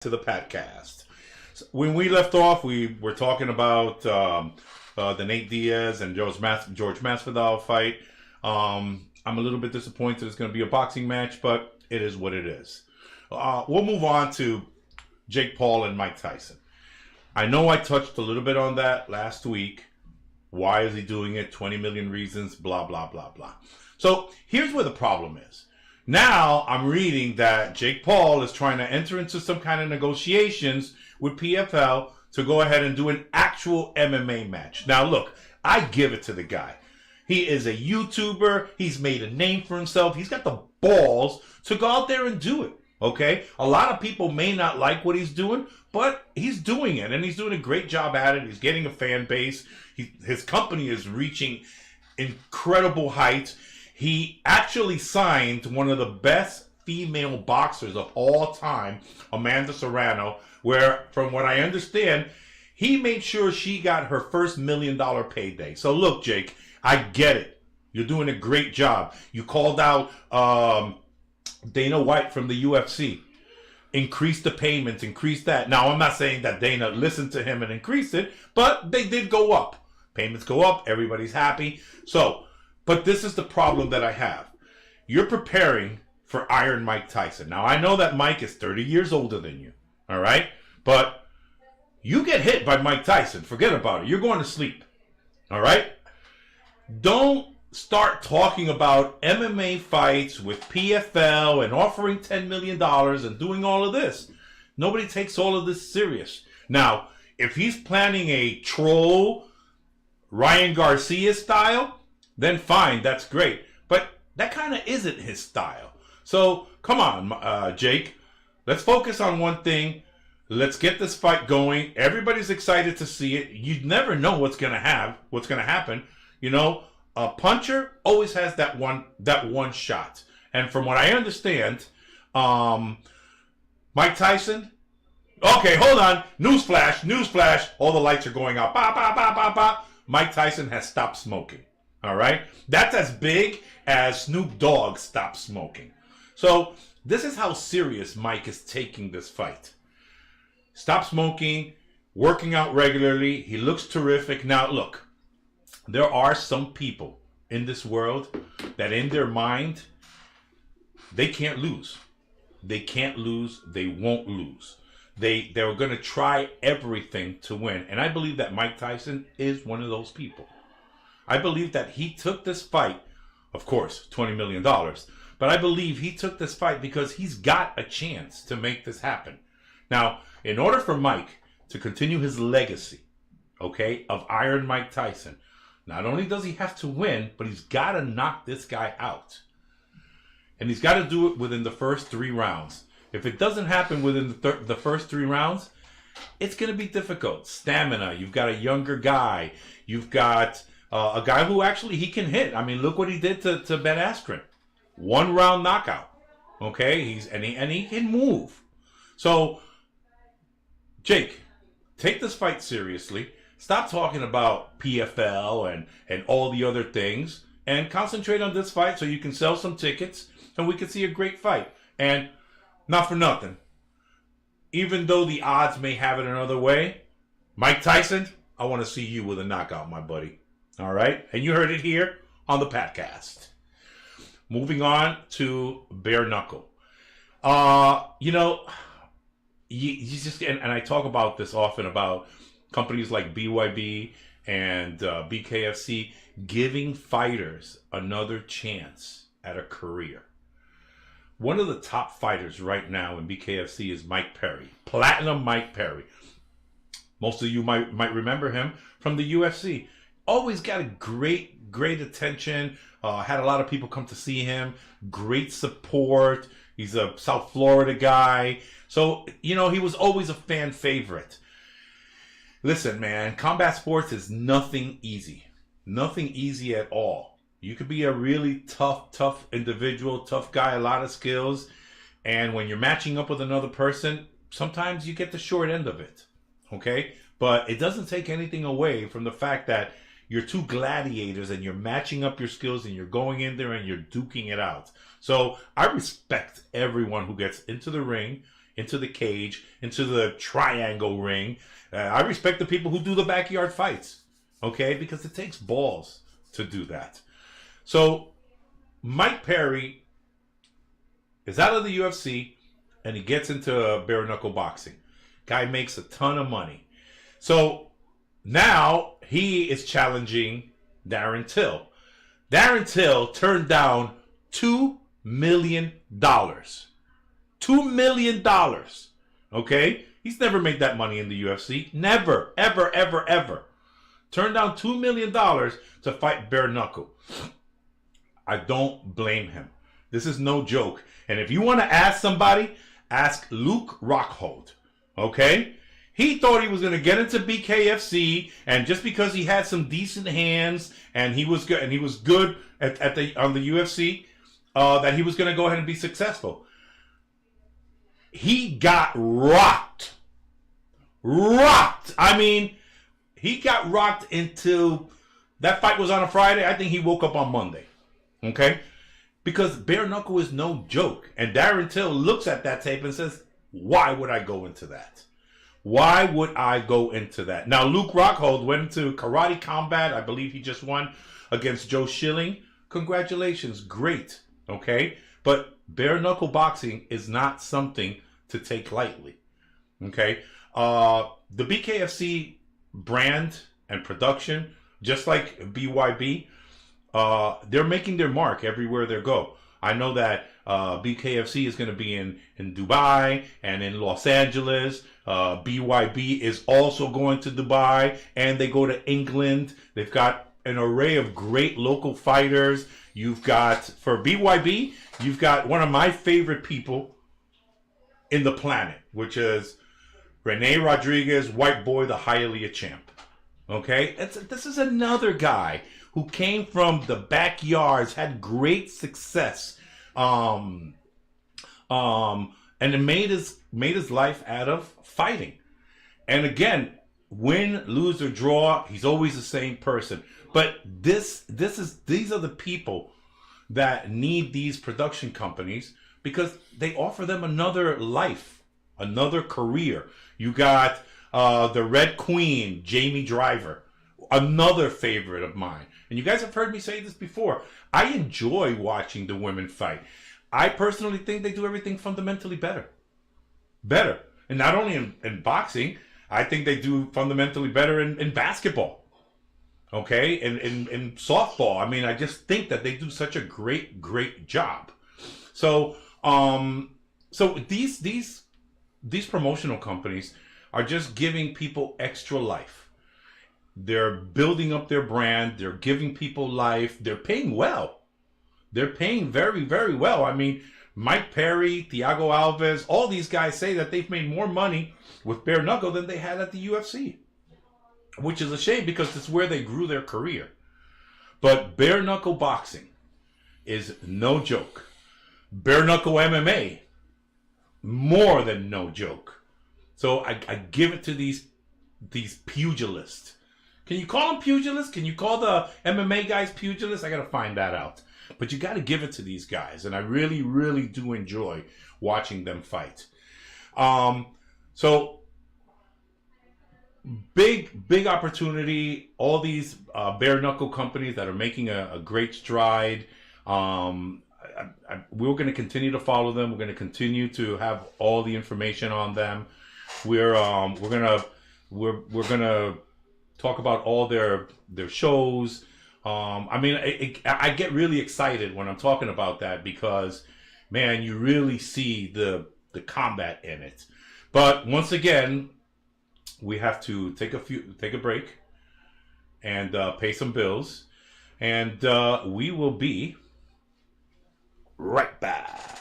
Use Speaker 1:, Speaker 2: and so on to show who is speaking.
Speaker 1: to the Patcast. So when we left off, we were talking about the Nate Diaz and George Masvidal fight. I'm a little bit disappointed it's going to be a boxing match, but it is what it is. We'll move on to Jake Paul and Mike Tyson. I know I touched a little bit on that last week. Why is he doing it? 20 million reasons, blah, blah, blah, blah. So here's where the problem is. Now I'm reading that Jake Paul is trying to enter into some kind of negotiations with PFL to go ahead and do an actual MMA match. Now look, I give it to the guy. He is a YouTuber. He's made a name for himself. He's got the balls to go out there and do it. Okay? A lot of people may not like what he's doing, but he's doing it, and he's doing a great job at it. He's getting a fan base. His company is reaching incredible heights. He actually signed one of the best female boxers of all time, Amanda Serrano, where, from what I understand, he made sure she got her first $1 million payday. So look, Jake, I get it. You're doing a great job. You called out Dana White from the UFC. Increase the payments, increase that. Now, I'm not saying that Dana listened to him and increased it, but they did go up. Payments go up. Everybody's happy. So, but this is the problem that I have. You're preparing for Iron Mike Tyson. Now, I know that Mike is 30 years older than you. All right? But you get hit by Mike Tyson. Forget about it. You're going to sleep. All right? Don't start talking about MMA fights with PFL and offering $10 million and doing all of this. Nobody takes all of this serious. Now, if he's planning a troll Ryan Garcia style, then fine, that's great. But that kind of isn't his style. So, come on, Jake. Let's focus on one thing. Let's get this fight going. Everybody's excited to see it. You never know what's going to happen. You know, a puncher always has that one shot. And from what I understand, Mike Tyson. Okay, hold on. Newsflash. All the lights are going out. Bah, bah, bah, bah, bah. Mike Tyson has stopped smoking. All right? That's as big as Snoop Dogg stopped smoking. So this is how serious Mike is taking this fight. Stop smoking, working out regularly. He looks terrific. Now, look, there are some people in this world that in their mind, they can't lose. They can't lose. They won't lose. They're going to try everything to win. And I believe that Mike Tyson is one of those people. I believe that he took this fight, of course, $20 million. But I believe he took this fight because he's got a chance to make this happen. Now, in order for Mike to continue his legacy, okay, of Iron Mike Tyson, not only does he have to win, but he's got to knock this guy out. And he's got to do it within the first 3 rounds. If it doesn't happen within the first 3 rounds, it's going to be difficult. Stamina. You've got a younger guy. You've got a guy who actually he can hit. I mean, look what he did to Ben Askren. 1-round knockout. Okay? And he can move. So, Jake, take this fight seriously. Stop talking about PFL and all the other things. And concentrate on this fight so you can sell some tickets. And we can see a great fight. And not for nothing. Even though the odds may have it another way, Mike Tyson, I want to see you with a knockout, my buddy. All right? And you heard it here on the Patcast. Moving on to bare knuckle. You know, you just, and I talk about this often about companies like BYB and BKFC giving fighters another chance at a career. One of the top fighters right now in BKFC is Mike Perry. Platinum Mike Perry. Most of you might remember him from the UFC. Always got a great attention. Had a lot of people come to see him. Great support. He's a South Florida guy. So, you know, he was always a fan favorite. Listen, man, combat sports is nothing easy. Nothing easy at all. You could be a really tough individual, tough guy, a lot of skills. And when you're matching up with another person, sometimes you get the short end of it. Okay? But it doesn't take anything away from the fact that you're two gladiators and you're matching up your skills and you're going in there and you're duking it out. So I respect everyone who gets into the ring into the cage, into the triangle ring. I respect the people who do the backyard fights, okay? Because it takes balls to do that. So Mike Perry is out of the UFC and he gets into bare knuckle boxing. Guy makes a ton of money. So now he is challenging Darren Till. Darren Till turned down $2 million. $2 million. Okay? He's never made that money in the UFC. Never, ever, ever, ever. Turned down $2 million to fight bare knuckle. I don't blame him. This is no joke. And if you want to ask somebody, ask Luke Rockhold. Okay? He thought he was going to get into BKFC, and just because he had some decent hands and he was good, on the UFC, that he was going to go ahead and be successful. He got rocked. Rocked. I mean, he got rocked into, that fight was on a Friday. I think he woke up on Monday. Okay? Because bare knuckle is no joke. And Darren Till looks at that tape and says, why would I go into that? Why would I go into that? Now, Luke Rockhold went into karate combat. I believe he just won against Joe Schilling. Congratulations. Great. Okay? But bare knuckle boxing is not something to take lightly. Okay? The BKFC brand and production, just like BYB, they're making their mark everywhere they go. I know that BKFC is going to be in Dubai and in Los Angeles. BYB is also going to Dubai, and they go to England. They've got an array of great local fighters. You've got, for BYB, you've got one of my favorite people in the planet, which is Rene Rodriguez, white boy, the Hialeah champ. Okay? This is another guy who came from the backyards, had great success, and it made his life out of fighting. And again, win, lose, or draw, he's always the same person. But these are the people that need these production companies because they offer them another life, another career. You got the Red Queen, Jamie Driver, another favorite of mine. And you guys have heard me say this before. I enjoy watching the women fight. I personally think they do everything fundamentally better. Better. And not only in boxing, I think they do fundamentally better in basketball. Okay? And in softball. I mean, I just think that they do such a great, great job. So, these promotional companies are just giving people extra life. They're building up their brand. They're giving people life. They're paying well. They're paying very, very well. I mean, Mike Perry, Thiago Alves, all these guys say that they've made more money with bare knuckle than they had at the UFC. Which is a shame because it's where they grew their career. But bare knuckle boxing is no joke. Bare knuckle MMA, more than no joke. So I give it to these pugilists. Can you call them pugilists? Can you call the MMA guys pugilists? I got to find that out. But you got to give it to these guys. And I really, really do enjoy watching them fight. So, big opportunity. All these bare knuckle companies that are making a great stride. We're going to continue to follow them. We're going to continue to have all the information on them. We're gonna talk about all their shows. I get really excited when I'm talking about that because, man, you really see the combat in it. But once again, we have to take a break and pay some bills, and we will be right back.